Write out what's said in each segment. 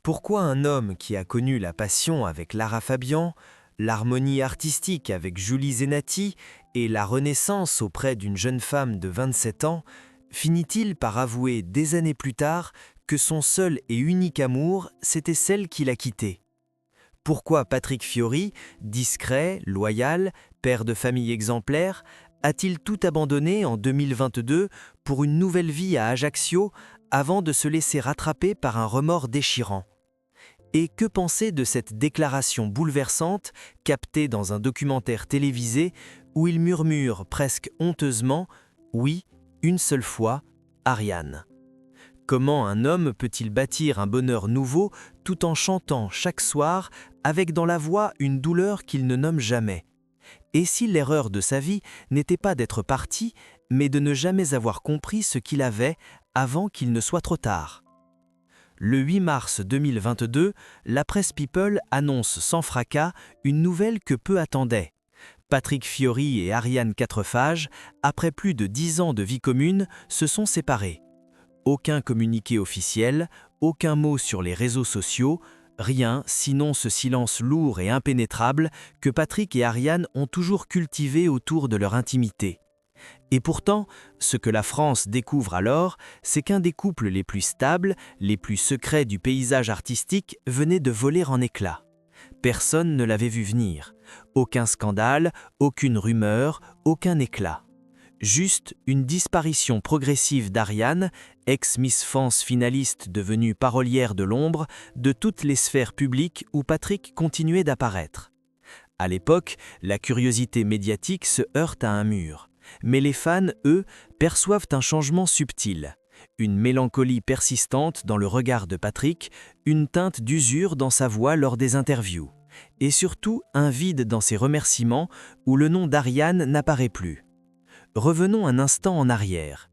Pourquoi un homme qui a connu la passion avec Lara Fabian, l'harmonie artistique avec Julie Zenati et la renaissance auprès d'une jeune femme de 27 ans, finit-il par avouer des années plus tard que son seul et unique amour, c'était celle qu'il a quittée? Pourquoi Patrick Fiori, discret, loyal, père de famille exemplaire, a-t-il tout abandonné en 2022 pour une nouvelle vie à Ajaccio avant de se laisser rattraper par un remords déchirant? Et que penser de cette déclaration bouleversante captée dans un documentaire télévisé où il murmure presque honteusement « Oui, une seule fois, Ariane ». Comment un homme peut-il bâtir un bonheur nouveau tout en chantant chaque soir avec dans la voix une douleur qu'il ne nomme jamais? Et si l'erreur de sa vie n'était pas d'être parti, mais de ne jamais avoir compris ce qu'il avait avant qu'il ne soit trop tard? Le 8 mars 2022, la presse People annonce sans fracas une nouvelle que peu attendaient. Patrick Fiori et Ariane Quatrefages, après plus de 10 ans de vie commune, se sont séparés. Aucun communiqué officiel, aucun mot sur les réseaux sociaux, rien sinon ce silence lourd et impénétrable que Patrick et Ariane ont toujours cultivé autour de leur intimité. Et pourtant, ce que la France découvre alors, c'est qu'un des couples les plus stables, les plus secrets du paysage artistique venait de voler en éclats. Personne ne l'avait vu venir. Aucun scandale, aucune rumeur, aucun éclat. Juste une disparition progressive d'Ariane, ex-Miss France finaliste devenue parolière de l'ombre, de toutes les sphères publiques où Patrick continuait d'apparaître. À l'époque, la curiosité médiatique se heurte à un mur. Mais les fans, eux, perçoivent un changement subtil. Une mélancolie persistante dans le regard de Patrick, une teinte d'usure dans sa voix lors des interviews. Et surtout, un vide dans ses remerciements où le nom d'Ariane n'apparaît plus. Revenons un instant en arrière.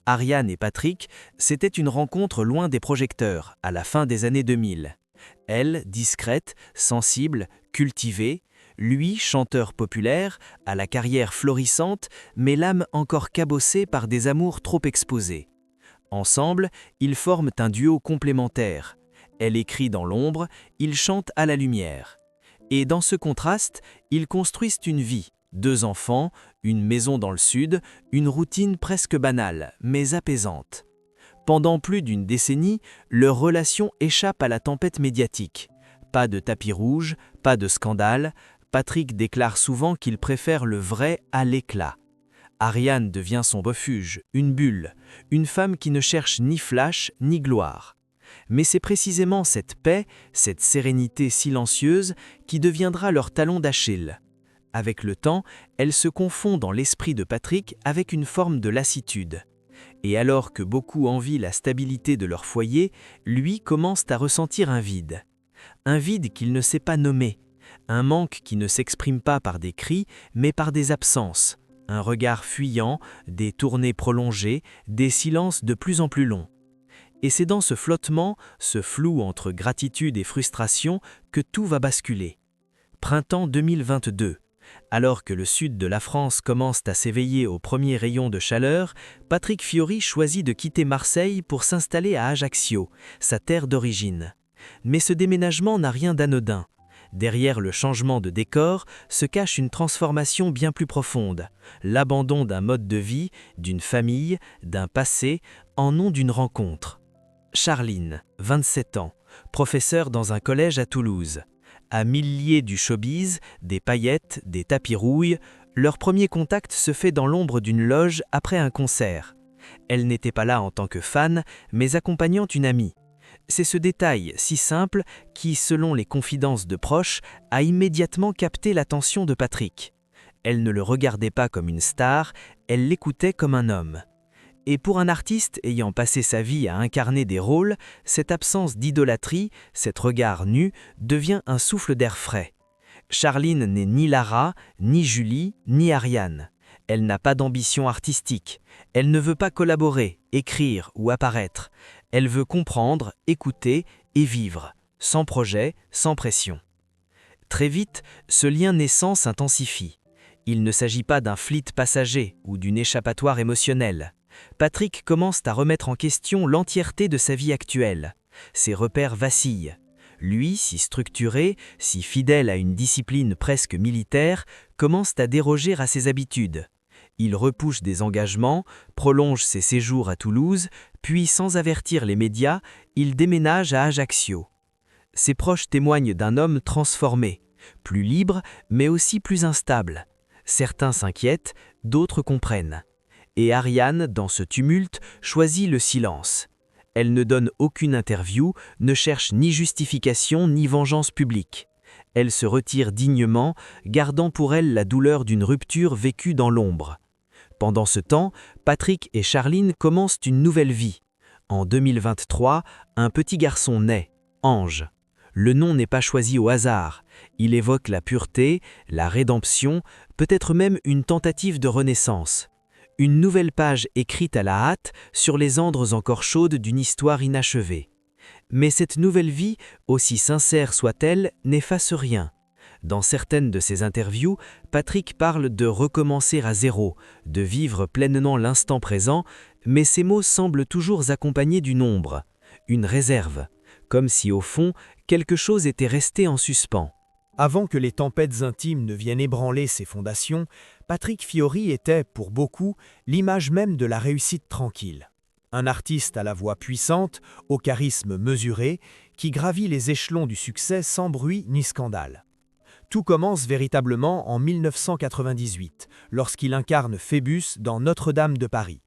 Ariane et Patrick, c'était une rencontre loin des projecteurs, à la fin des années 2000. Elle, discrète, sensible, cultivée, lui, chanteur populaire, à la carrière florissante, mais l'âme encore cabossée par des amours trop exposés. Ensemble, ils forment un duo complémentaire. Elle écrit dans l'ombre, il chante à la lumière. Et dans ce contraste, ils construisent une vie, 2 enfants, une maison dans le sud, une routine presque banale, mais apaisante. Pendant plus d'une décennie, leur relation échappe à la tempête médiatique. Pas de tapis rouge, pas de scandale. Patrick déclare souvent qu'il préfère le vrai à l'éclat. Ariane devient son refuge, une bulle, une femme qui ne cherche ni flash ni gloire. Mais c'est précisément cette paix, cette sérénité silencieuse qui deviendra leur talon d'Achille. Avec le temps, elle se confond dans l'esprit de Patrick avec une forme de lassitude. Et alors que beaucoup envient la stabilité de leur foyer, lui commence à ressentir un vide. Un vide qu'il ne sait pas nommer. Un manque qui ne s'exprime pas par des cris, mais par des absences. Un regard fuyant, des tournées prolongées, des silences de plus en plus longs. Et c'est dans ce flottement, ce flou entre gratitude et frustration, que tout va basculer. Printemps 2022. Alors que le sud de la France commence à s'éveiller aux premiers rayons de chaleur, Patrick Fiori choisit de quitter Marseille pour s'installer à Ajaccio, sa terre d'origine. Mais ce déménagement n'a rien d'anodin. Derrière le changement de décor se cache une transformation bien plus profonde, l'abandon d'un mode de vie, d'une famille, d'un passé, en nom d'une rencontre. Charline, 27 ans, professeure dans un collège à Toulouse. À 1000 lieues du showbiz, des paillettes, des tapis rouilles, leur premier contact se fait dans l'ombre d'une loge après un concert. Elle n'était pas là en tant que fan, mais accompagnant une amie. C'est ce détail si simple qui, selon les confidences de proches, a immédiatement capté l'attention de Patrick. Elle ne le regardait pas comme une star, elle l'écoutait comme un homme. Et pour un artiste ayant passé sa vie à incarner des rôles, cette absence d'idolâtrie, cet regard nu, devient un souffle d'air frais. Charline n'est ni Lara, ni Julie, ni Ariane. Elle n'a pas d'ambition artistique. Elle ne veut pas collaborer, écrire ou apparaître. Elle veut comprendre, écouter et vivre, sans projet, sans pression. Très vite, ce lien naissant s'intensifie. Il ne s'agit pas d'un fleet passager ou d'une échappatoire émotionnelle. Patrick commence à remettre en question l'entièreté de sa vie actuelle. Ses repères vacillent. Lui, si structuré, si fidèle à une discipline presque militaire, commence à déroger à ses habitudes. Il repousse des engagements, prolonge ses séjours à Toulouse, puis sans avertir les médias, il déménage à Ajaccio. Ses proches témoignent d'un homme transformé, plus libre mais aussi plus instable. Certains s'inquiètent, d'autres comprennent. Et Ariane, dans ce tumulte, choisit le silence. Elle ne donne aucune interview, ne cherche ni justification ni vengeance publique. Elle se retire dignement, gardant pour elle la douleur d'une rupture vécue dans l'ombre. Pendant ce temps, Patrick et Charline commencent une nouvelle vie. En 2023, un petit garçon naît, Ange. Le nom n'est pas choisi au hasard. Il évoque la pureté, la rédemption, peut-être même une tentative de renaissance. Une nouvelle page écrite à la hâte sur les antres encore chaudes d'une histoire inachevée. Mais cette nouvelle vie, aussi sincère soit-elle, n'efface rien. Dans certaines de ses interviews, Patrick parle de recommencer à zéro, de vivre pleinement l'instant présent, mais ces mots semblent toujours accompagnés d'une ombre, une réserve, comme si au fond, quelque chose était resté en suspens. Avant que les tempêtes intimes ne viennent ébranler ses fondations, Patrick Fiori était, pour beaucoup, l'image même de la réussite tranquille. Un artiste à la voix puissante, au charisme mesuré, qui gravit les échelons du succès sans bruit ni scandale. Tout commence véritablement en 1998, lorsqu'il incarne Phébus dans Notre-Dame de Paris.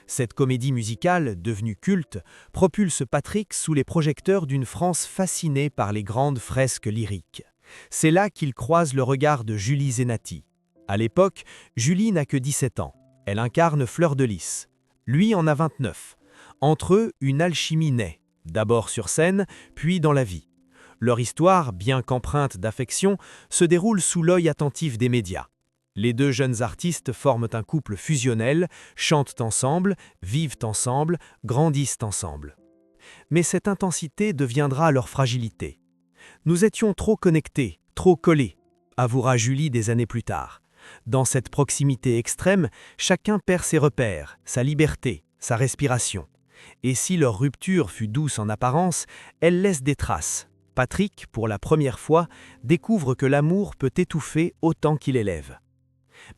Cette comédie musicale, devenue culte, propulse Patrick sous les projecteurs d'une France fascinée par les grandes fresques lyriques. C'est là qu'il croise le regard de Julie Zenati. À l'époque, Julie n'a que 17 ans. Elle incarne Fleur de Lys. Lui en a 29. Entre eux, une alchimie naît, d'abord sur scène, puis dans la vie. Leur histoire, bien qu'empreinte d'affection, se déroule sous l'œil attentif des médias. Les deux jeunes artistes forment un couple fusionnel, chantent ensemble, vivent ensemble, grandissent ensemble. Mais cette intensité deviendra leur fragilité. Nous étions trop connectés, trop collés, avouera Julie des années plus tard. Dans cette proximité extrême, chacun perd ses repères, sa liberté, sa respiration. Et si leur rupture fut douce en apparence, elle laisse des traces. Patrick, pour la première fois, découvre que l'amour peut étouffer autant qu'il élève.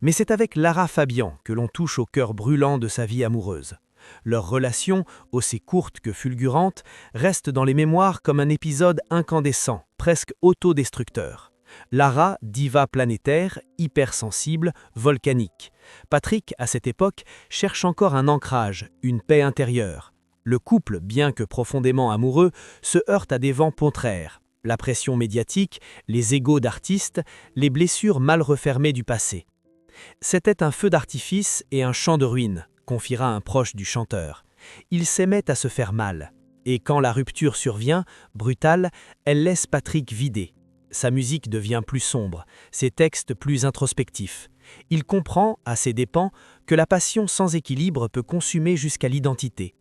Mais c'est avec Lara Fabian que l'on touche au cœur brûlant de sa vie amoureuse. Leur relation, aussi courte que fulgurante, reste dans les mémoires comme un épisode incandescent, presque autodestructeur. Lara, diva planétaire, hypersensible, volcanique. Patrick, à cette époque, cherche encore un ancrage, une paix intérieure. Le couple, bien que profondément amoureux, se heurte à des vents contraires. La pression médiatique, les égos d'artistes, les blessures mal refermées du passé. C'était un feu d'artifice et un champ de ruines, confiera un proche du chanteur. Ils s'aimaient à se faire mal. Et quand la rupture survient, brutale, elle laisse Patrick vidé. Sa musique devient plus sombre, ses textes plus introspectifs. Il comprend, à ses dépens, que la passion sans équilibre peut consumer jusqu'à l'identité.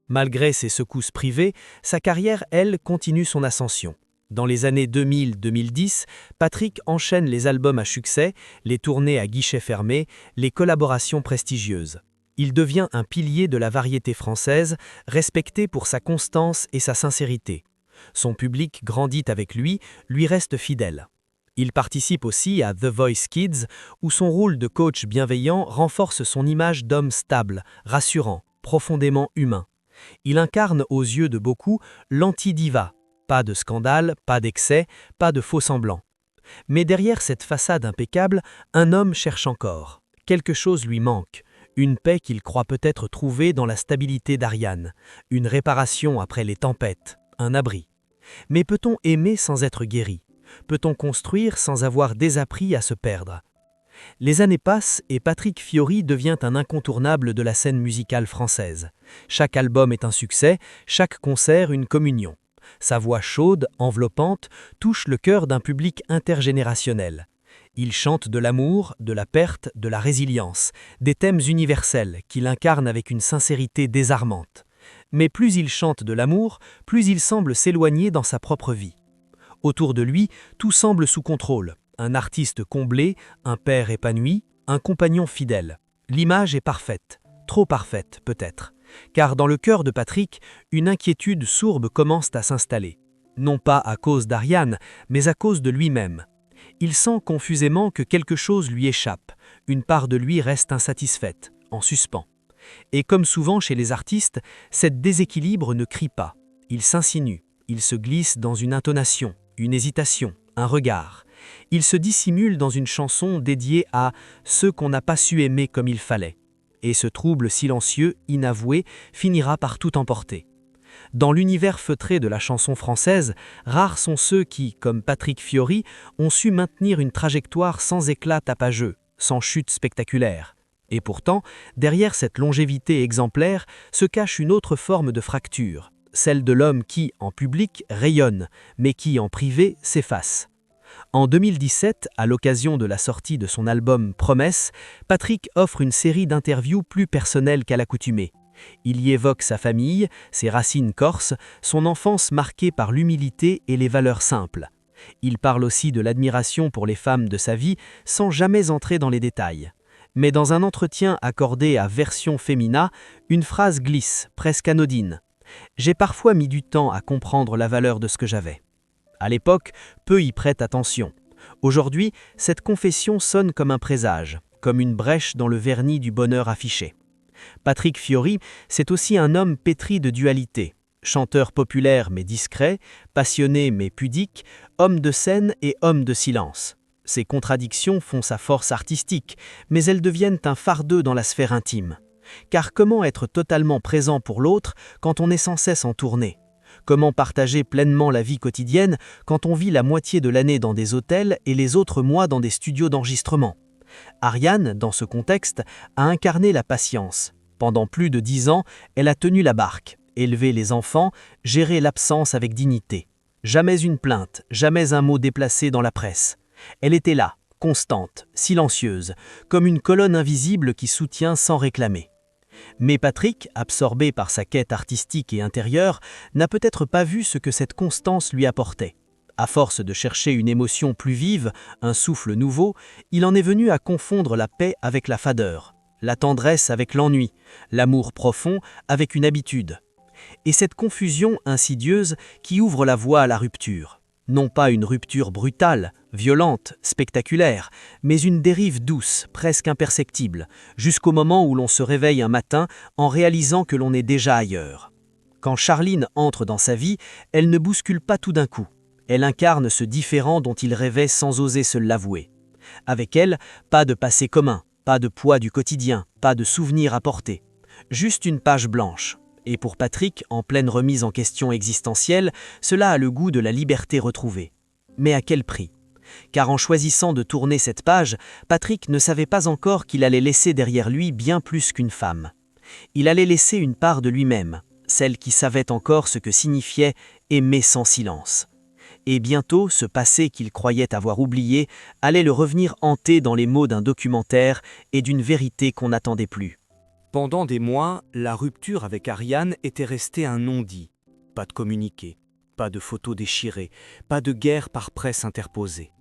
Malgré ses secousses privées, sa carrière, elle, continue son ascension. Dans les années 2000-2010, Patrick enchaîne les albums à succès, les tournées à guichets fermés, les collaborations prestigieuses. Il devient un pilier de la variété française, respecté pour sa constance et sa sincérité. Son public grandit avec lui reste fidèle. Il participe aussi à The Voice Kids, où son rôle de coach bienveillant renforce son image d'homme stable, rassurant, profondément humain. Il incarne aux yeux de beaucoup l'anti-diva. Pas de scandale, pas d'excès, pas de faux-semblants. Mais derrière cette façade impeccable, un homme cherche encore. Quelque chose lui manque. Une paix qu'il croit peut-être trouver dans la stabilité d'Ariane. Une réparation après les tempêtes. Un abri. Mais peut-on aimer sans être guéri? Peut-on construire sans avoir désappris à se perdre? Les années passent et Patrick Fiori devient un incontournable de la scène musicale française. Chaque album est un succès, chaque concert une communion. Sa voix chaude, enveloppante, touche le cœur d'un public intergénérationnel. Il chante de l'amour, de la perte, de la résilience, des thèmes universels qu'il incarne avec une sincérité désarmante. Mais plus il chante de l'amour, plus il semble s'éloigner dans sa propre vie. Autour de lui, tout semble sous contrôle. Un artiste comblé, un père épanoui, un compagnon fidèle. L'image est parfaite, trop parfaite peut-être. Car dans le cœur de Patrick, une inquiétude sourbe commence à s'installer. non pas à cause d'Ariane, mais à cause de lui-même. Il sent confusément que quelque chose lui échappe, une part de lui reste insatisfaite, en suspens. Et comme souvent chez les artistes, cet déséquilibre ne crie pas. Il s'insinue, il se glisse dans une intonation, une hésitation, un regard. Il se dissimule dans une chanson dédiée à ceux qu'on n'a pas su aimer comme il fallait. Et ce trouble silencieux, inavoué, finira par tout emporter. Dans l'univers feutré de la chanson française, rares sont ceux qui, comme Patrick Fiori, ont su maintenir une trajectoire sans éclat tapageux, sans chute spectaculaire. Et pourtant, derrière cette longévité exemplaire se cache une autre forme de fracture, celle de l'homme qui, en public, rayonne, mais qui, en privé, s'efface. En 2017, à l'occasion de la sortie de son album Promesse, Patrick offre une série d'interviews plus personnelles qu'à l'accoutumée. Il y évoque sa famille, ses racines corses, son enfance marquée par l'humilité et les valeurs simples. Il parle aussi de l'admiration pour les femmes de sa vie sans jamais entrer dans les détails. Mais dans un entretien accordé à Version Femina, une phrase glisse, presque anodine. « J'ai parfois mis du temps à comprendre la valeur de ce que j'avais. » À l'époque, peu y prêtent attention. Aujourd'hui, cette confession sonne comme un présage, comme une brèche dans le vernis du bonheur affiché. Patrick Fiori, c'est aussi un homme pétri de dualité. Chanteur populaire mais discret, passionné mais pudique, homme de scène et homme de silence. Ces contradictions font sa force artistique, mais elles deviennent un fardeau dans la sphère intime. Car comment être totalement présent pour l'autre quand on est sans cesse en tournée ? Comment partager pleinement la vie quotidienne quand on vit la moitié de l'année dans des hôtels et les autres mois dans des studios d'enregistrement ? Ariane, dans ce contexte, a incarné la patience. Pendant plus de 10 ans, elle a tenu la barque, élevé les enfants, géré l'absence avec dignité. Jamais une plainte, jamais un mot déplacé dans la presse. Elle était là, constante, silencieuse, comme une colonne invisible qui soutient sans réclamer. Mais Patrick, absorbé par sa quête artistique et intérieure, n'a peut-être pas vu ce que cette constance lui apportait. À force de chercher une émotion plus vive, un souffle nouveau, il en est venu à confondre la paix avec la fadeur, la tendresse avec l'ennui, l'amour profond avec une habitude. Et cette confusion insidieuse qui ouvre la voie à la rupture. Non pas une rupture brutale, violente, spectaculaire, mais une dérive douce, presque imperceptible, jusqu'au moment où l'on se réveille un matin en réalisant que l'on est déjà ailleurs. Quand Charline entre dans sa vie, elle ne bouscule pas tout d'un coup. Elle incarne ce différent dont il rêvait sans oser se l'avouer. Avec elle, pas de passé commun, pas de poids du quotidien, pas de souvenirs à porter. Juste une page blanche. Et pour Patrick, en pleine remise en question existentielle, cela a le goût de la liberté retrouvée. Mais à quel prix ? Car en choisissant de tourner cette page, Patrick ne savait pas encore qu'il allait laisser derrière lui bien plus qu'une femme. Il allait laisser une part de lui-même, celle qui savait encore ce que signifiait aimer sans silence. Et bientôt, ce passé qu'il croyait avoir oublié allait le revenir hanté dans les mots d'un documentaire et d'une vérité qu'on n'attendait plus. Pendant des mois, la rupture avec Ariane était restée un non-dit. Pas de communiqué, pas de photos déchirées, pas de guerre par presse interposée.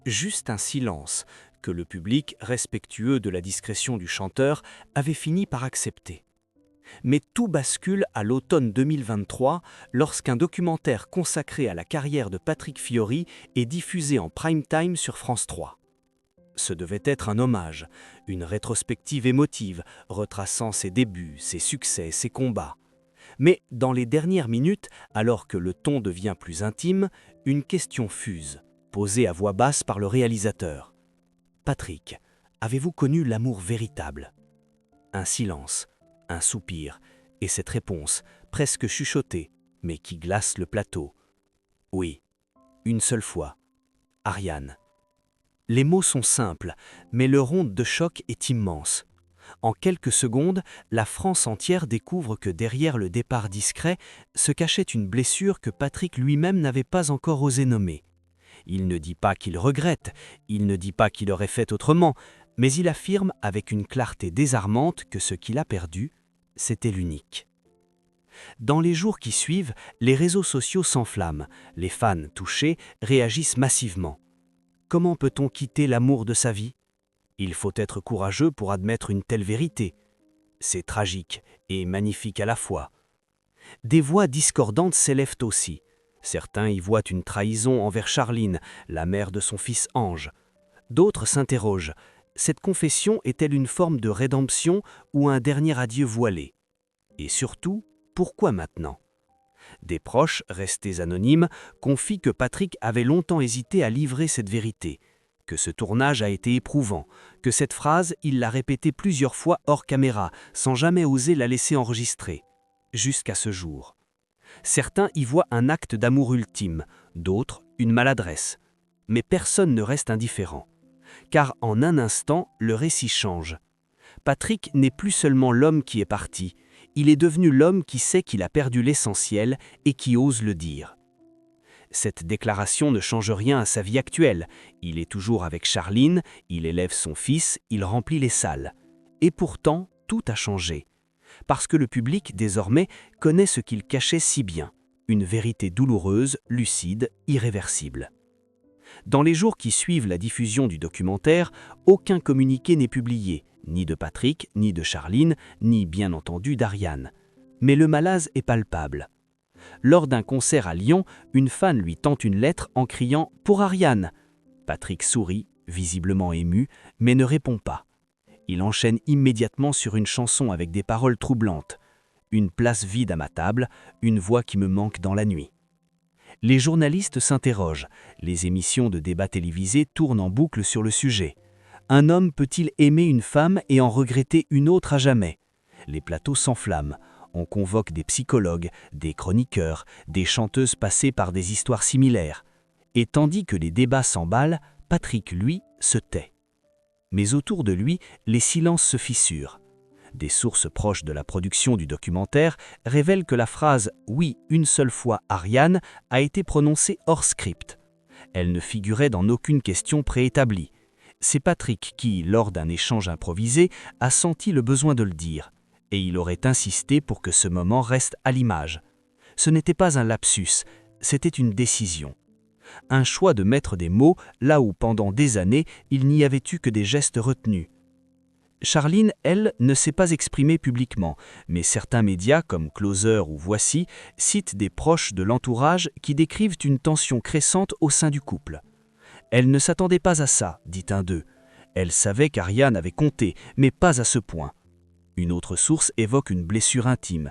Juste un silence que le public, respectueux de la discrétion du chanteur, avait fini par accepter. Mais tout bascule à l'automne 2023 lorsqu'un documentaire consacré à la carrière de Patrick Fiori est diffusé en prime time sur France 3. Ce devait être un hommage, une rétrospective émotive retraçant ses débuts, ses succès, ses combats. Mais dans les dernières minutes, alors que le ton devient plus intime, une question fuse, posée à voix basse par le réalisateur. « Patrick, avez-vous connu l'amour véritable ?» Un silence, un soupir, et cette réponse, presque chuchotée, mais qui glace le plateau. « Oui, une seule fois. Ariane. » Les mots sont simples, mais leur onde de choc est immense. En quelques secondes, la France entière découvre que derrière le départ discret se cachait une blessure que Patrick lui-même n'avait pas encore osé nommer. Il ne dit pas qu'il regrette, il ne dit pas qu'il aurait fait autrement, mais il affirme avec une clarté désarmante que ce qu'il a perdu, c'était l'unique. Dans les jours qui suivent, les réseaux sociaux s'enflamment, les fans touchés réagissent massivement. Comment peut-on quitter l'amour de sa vie ? Il faut être courageux pour admettre une telle vérité. C'est tragique et magnifique à la fois. Des voix discordantes s'élèvent aussi. Certains y voient une trahison envers Charline, la mère de son fils Ange. D'autres s'interrogent. Cette confession est-elle une forme de rédemption ou un dernier adieu voilé? Et surtout, pourquoi maintenant? Des proches, restés anonymes, confient que Patrick avait longtemps hésité à livrer cette vérité, que ce tournage a été éprouvant, que cette phrase, il l'a répétée plusieurs fois hors caméra, sans jamais oser la laisser enregistrer, jusqu'à ce jour. Certains y voient un acte d'amour ultime, d'autres une maladresse. Mais personne ne reste indifférent. Car en un instant, le récit change. Patrick n'est plus seulement l'homme qui est parti, il est devenu l'homme qui sait qu'il a perdu l'essentiel et qui ose le dire. Cette déclaration ne change rien à sa vie actuelle. Il est toujours avec Charline, il élève son fils, il remplit les salles. Et pourtant, tout a changé. Parce que le public, désormais, connaît ce qu'il cachait si bien. Une vérité douloureuse, lucide, irréversible. Dans les jours qui suivent la diffusion du documentaire, aucun communiqué n'est publié, ni de Patrick, ni de Charline, ni bien entendu d'Ariane. Mais le malaise est palpable. Lors d'un concert à Lyon, une fan lui tend une lettre en criant « Pour Ariane ». Patrick sourit, visiblement ému, mais ne répond pas. Il enchaîne immédiatement sur une chanson avec des paroles troublantes. Une place vide à ma table, une voix qui me manque dans la nuit. Les journalistes s'interrogent. Les émissions de débat télévisés tournent en boucle sur le sujet. Un homme peut-il aimer une femme et en regretter une autre à jamais? Les plateaux s'enflamment. On convoque des psychologues, des chroniqueurs, des chanteuses passées par des histoires similaires. Et tandis que les débats s'emballent, Patrick, lui, se tait. Mais autour de lui, les silences se fissurent. Des sources proches de la production du documentaire révèlent que la phrase « Oui, une seule fois, Ariane » a été prononcée hors script. Elle ne figurait dans aucune question préétablie. C'est Patrick qui, lors d'un échange improvisé, a senti le besoin de le dire. Et il aurait insisté pour que ce moment reste à l'image. Ce n'était pas un lapsus, c'était une décision. Un choix de mettre des mots là où pendant des années, il n'y avait eu que des gestes retenus. Charline, elle, ne s'est pas exprimée publiquement, mais certains médias comme Closer ou Voici citent des proches de l'entourage qui décrivent une tension crescente au sein du couple. Elle ne s'attendait pas à ça, dit un d'eux. Elle savait qu'Ariane avait compté, mais pas à ce point. Une autre source évoque une blessure intime.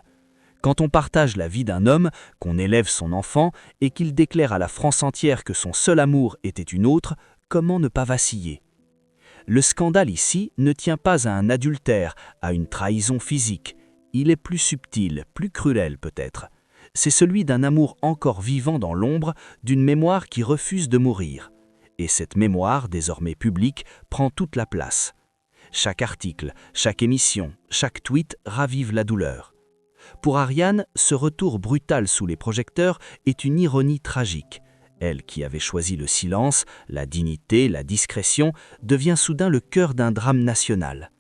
Quand on partage la vie d'un homme, qu'on élève son enfant et qu'il déclare à la France entière que son seul amour était une autre, comment ne pas vaciller? Le scandale ici ne tient pas à un adultère, à une trahison physique. Il est plus subtil, plus cruel peut-être. C'est celui d'un amour encore vivant dans l'ombre, d'une mémoire qui refuse de mourir. Et cette mémoire, désormais publique, prend toute la place. Chaque article, chaque émission, chaque tweet ravive la douleur. Pour Ariane, ce retour brutal sous les projecteurs est une ironie tragique. Elle, qui avait choisi le silence, la dignité, la discrétion, devient soudain le cœur d'un drame national.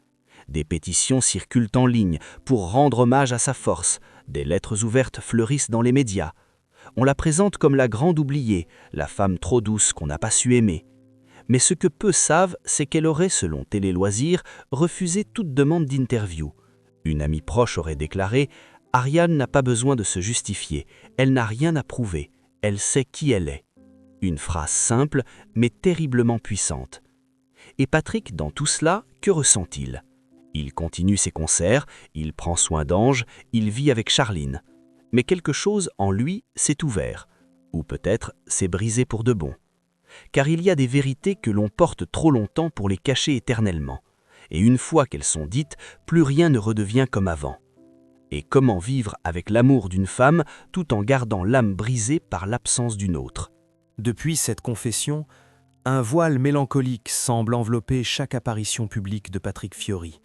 Des pétitions circulent en ligne pour rendre hommage à sa force. Des lettres ouvertes fleurissent dans les médias. On la présente comme la grande oubliée, la femme trop douce qu'on n'a pas su aimer. Mais ce que peu savent, c'est qu'elle aurait, selon Télé Loisirs, refusé toute demande d'interview. Une amie proche aurait déclaré « Ariane n'a pas besoin de se justifier, elle n'a rien à prouver, elle sait qui elle est ». Une phrase simple, mais terriblement puissante. Et Patrick, dans tout cela, que ressent-il? Il continue ses concerts, il prend soin d'Ange, il vit avec Charline. Mais quelque chose en lui s'est ouvert, ou peut-être s'est brisé pour de bon. Car il y a des vérités que l'on porte trop longtemps pour les cacher éternellement. Et une fois qu'elles sont dites, plus rien ne redevient comme avant. Et comment vivre avec l'amour d'une femme tout en gardant l'âme brisée par l'absence d'une autre? Depuis cette confession, un voile mélancolique semble envelopper chaque apparition publique de Patrick Fiori.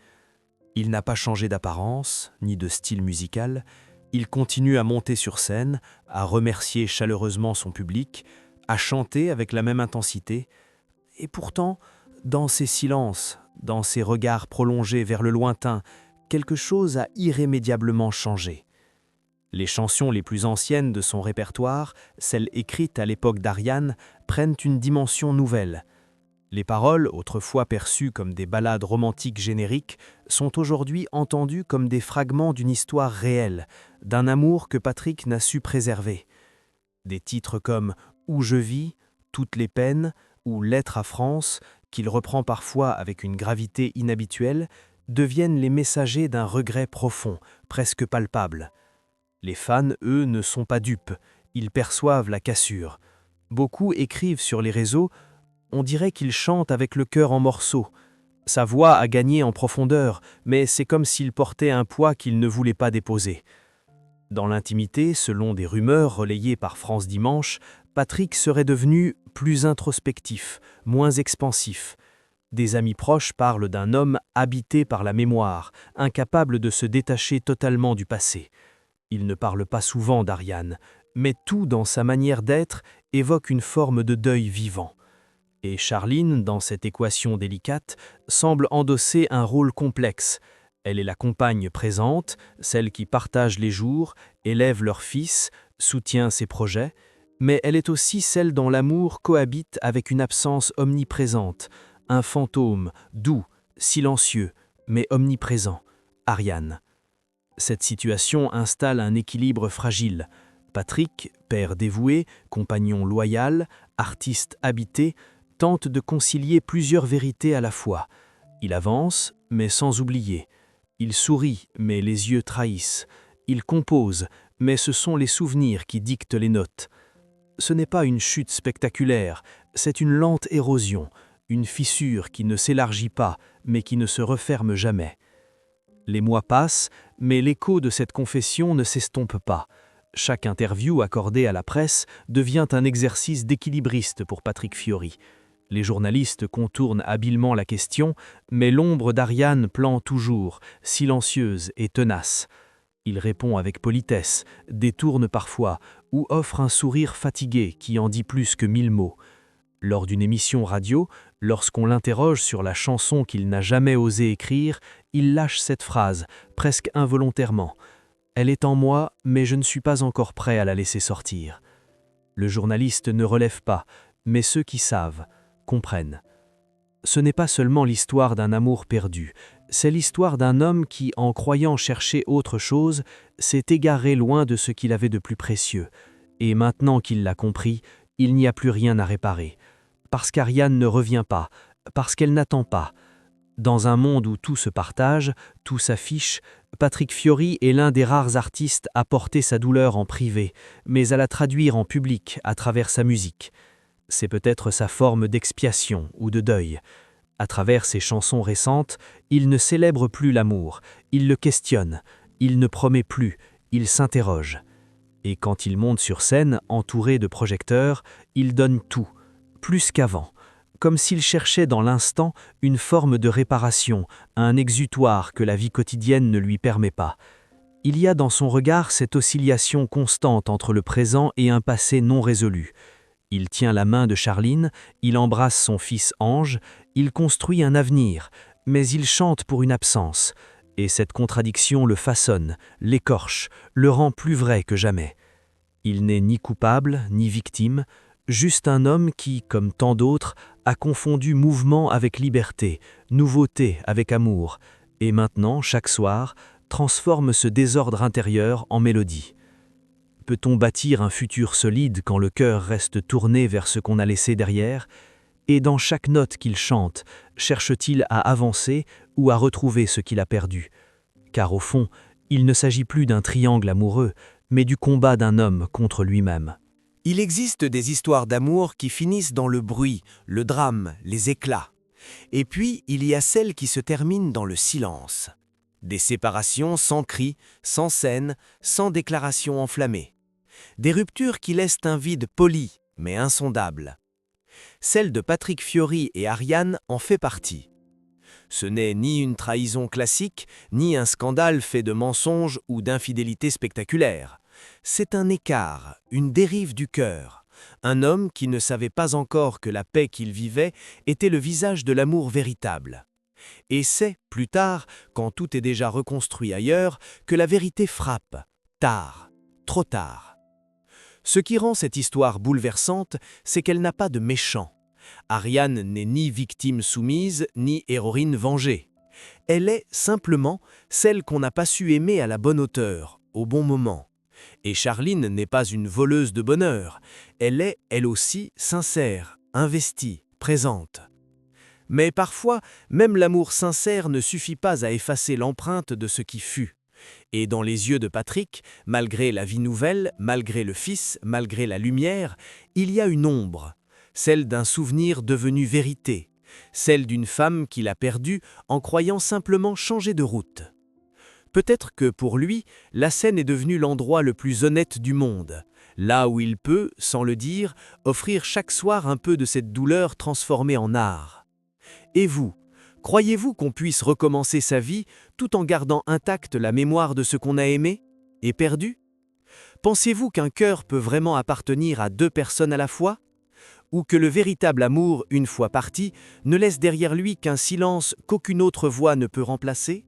Il n'a pas changé d'apparence, ni de style musical. Il continue à monter sur scène, à remercier chaleureusement son public, à chanter avec la même intensité. Et pourtant, dans ses silences, dans ses regards prolongés vers le lointain, quelque chose a irrémédiablement changé. Les chansons les plus anciennes de son répertoire, celles écrites à l'époque d'Ariane, prennent une dimension nouvelle. Les paroles, autrefois perçues comme des ballades romantiques génériques, sont aujourd'hui entendues comme des fragments d'une histoire réelle, d'un amour que Patrick n'a su préserver. Des titres comme Où je vis, Toutes les peines ou Lettre à France, qu'il reprend parfois avec une gravité inhabituelle, deviennent les messagers d'un regret profond, presque palpable. Les fans, eux, ne sont pas dupes, ils perçoivent la cassure. Beaucoup écrivent sur les réseaux, on dirait qu'il chante avec le cœur en morceaux. Sa voix a gagné en profondeur, mais c'est comme s'il portait un poids qu'il ne voulait pas déposer. Dans l'intimité, selon des rumeurs relayées par France Dimanche, Patrick serait devenu plus introspectif, moins expansif. Des amis proches parlent d'un homme habité par la mémoire, incapable de se détacher totalement du passé. Il ne parle pas souvent d'Ariane, mais tout dans sa manière d'être évoque une forme de deuil vivant. Et Charline, dans cette équation délicate, semble endosser un rôle complexe. Elle est la compagne présente, celle qui partage les jours, élève leur fils, soutient ses projets, mais elle est aussi celle dont l'amour cohabite avec une absence omniprésente, un fantôme, doux, silencieux, mais omniprésent, Ariane. Cette situation installe un équilibre fragile. Patrick, père dévoué, compagnon loyal, artiste habité, tente de concilier plusieurs vérités à la fois. Il avance, mais sans oublier. Il sourit, mais les yeux trahissent. Il compose, mais ce sont les souvenirs qui dictent les notes. Ce n'est pas une chute spectaculaire, c'est une lente érosion, une fissure qui ne s'élargit pas, mais qui ne se referme jamais. Les mois passent, mais l'écho de cette confession ne s'estompe pas. Chaque interview accordée à la presse devient un exercice d'équilibriste pour Patrick Fiori. Les journalistes contournent habilement la question, mais l'ombre d'Ariane plane toujours, silencieuse et tenace. Il répond avec politesse, détourne parfois, ou offre un sourire fatigué qui en dit plus que 1000 mots. Lors d'une émission radio, lorsqu'on l'interroge sur la chanson qu'il n'a jamais osé écrire, il lâche cette phrase, presque involontairement. « Elle est en moi, mais je ne suis pas encore prêt à la laisser sortir. » Le journaliste ne relève pas, mais ceux qui savent comprennent. Ce n'est pas seulement l'histoire d'un amour perdu, c'est l'histoire d'un homme qui, en croyant chercher autre chose, s'est égaré loin de ce qu'il avait de plus précieux. Et maintenant qu'il l'a compris, il n'y a plus rien à réparer. Parce qu'Ariane ne revient pas, parce qu'elle n'attend pas. Dans un monde où tout se partage, tout s'affiche, Patrick Fiori est l'un des rares artistes à porter sa douleur en privé, mais à la traduire en public à travers sa musique. C'est peut-être sa forme d'expiation ou de deuil. À travers ses chansons récentes, il ne célèbre plus l'amour, il le questionne, il ne promet plus, il s'interroge. Et quand il monte sur scène, entouré de projecteurs, il donne tout, plus qu'avant, comme s'il cherchait dans l'instant une forme de réparation, un exutoire que la vie quotidienne ne lui permet pas. Il y a dans son regard cette oscillation constante entre le présent et un passé non résolu. Il tient la main de Charline, il embrasse son fils Ange, il construit un avenir, mais il chante pour une absence. Et cette contradiction le façonne, l'écorche, le rend plus vrai que jamais. Il n'est ni coupable, ni victime, juste un homme qui, comme tant d'autres, a confondu mouvement avec liberté, nouveauté avec amour, et maintenant, chaque soir, transforme ce désordre intérieur en mélodie. Peut-on bâtir un futur solide quand le cœur reste tourné vers ce qu'on a laissé derrière? Et dans chaque note qu'il chante, cherche-t-il à avancer ou à retrouver ce qu'il a perdu? Car au fond, il ne s'agit plus d'un triangle amoureux, mais du combat d'un homme contre lui-même. Il existe des histoires d'amour qui finissent dans le bruit, le drame, les éclats. Et puis, il y a celles qui se terminent dans le silence. Des séparations sans cris, sans scène, sans déclaration enflammée. Des ruptures qui laissent un vide poli, mais insondable. Celle de Patrick Fiori et Ariane en fait partie. Ce n'est ni une trahison classique, ni un scandale fait de mensonges ou d'infidélités spectaculaires. C'est un écart, une dérive du cœur. Un homme qui ne savait pas encore que la paix qu'il vivait était le visage de l'amour véritable. Et c'est, plus tard, quand tout est déjà reconstruit ailleurs, que la vérité frappe. Tard, trop tard. Ce qui rend cette histoire bouleversante, c'est qu'elle n'a pas de méchant. Ariane n'est ni victime soumise, ni héroïne vengée. Elle est, simplement, celle qu'on n'a pas su aimer à la bonne hauteur, au bon moment. Et Charline n'est pas une voleuse de bonheur, elle est, elle aussi, sincère, investie, présente. Mais parfois, même l'amour sincère ne suffit pas à effacer l'empreinte de ce qui fut. Et dans les yeux de Patrick, malgré la vie nouvelle, malgré le fils, malgré la lumière, il y a une ombre, celle d'un souvenir devenu vérité, celle d'une femme qu'il a perdue en croyant simplement changer de route. Peut-être que pour lui, la scène est devenue l'endroit le plus honnête du monde, là où il peut, sans le dire, offrir chaque soir un peu de cette douleur transformée en art. Et vous, croyez-vous qu'on puisse recommencer sa vie tout en gardant intacte la mémoire de ce qu'on a aimé et perdu? Pensez-vous qu'un cœur peut vraiment appartenir à deux personnes à la fois? Ou que le véritable amour, une fois parti, ne laisse derrière lui qu'un silence qu'aucune autre voix ne peut remplacer?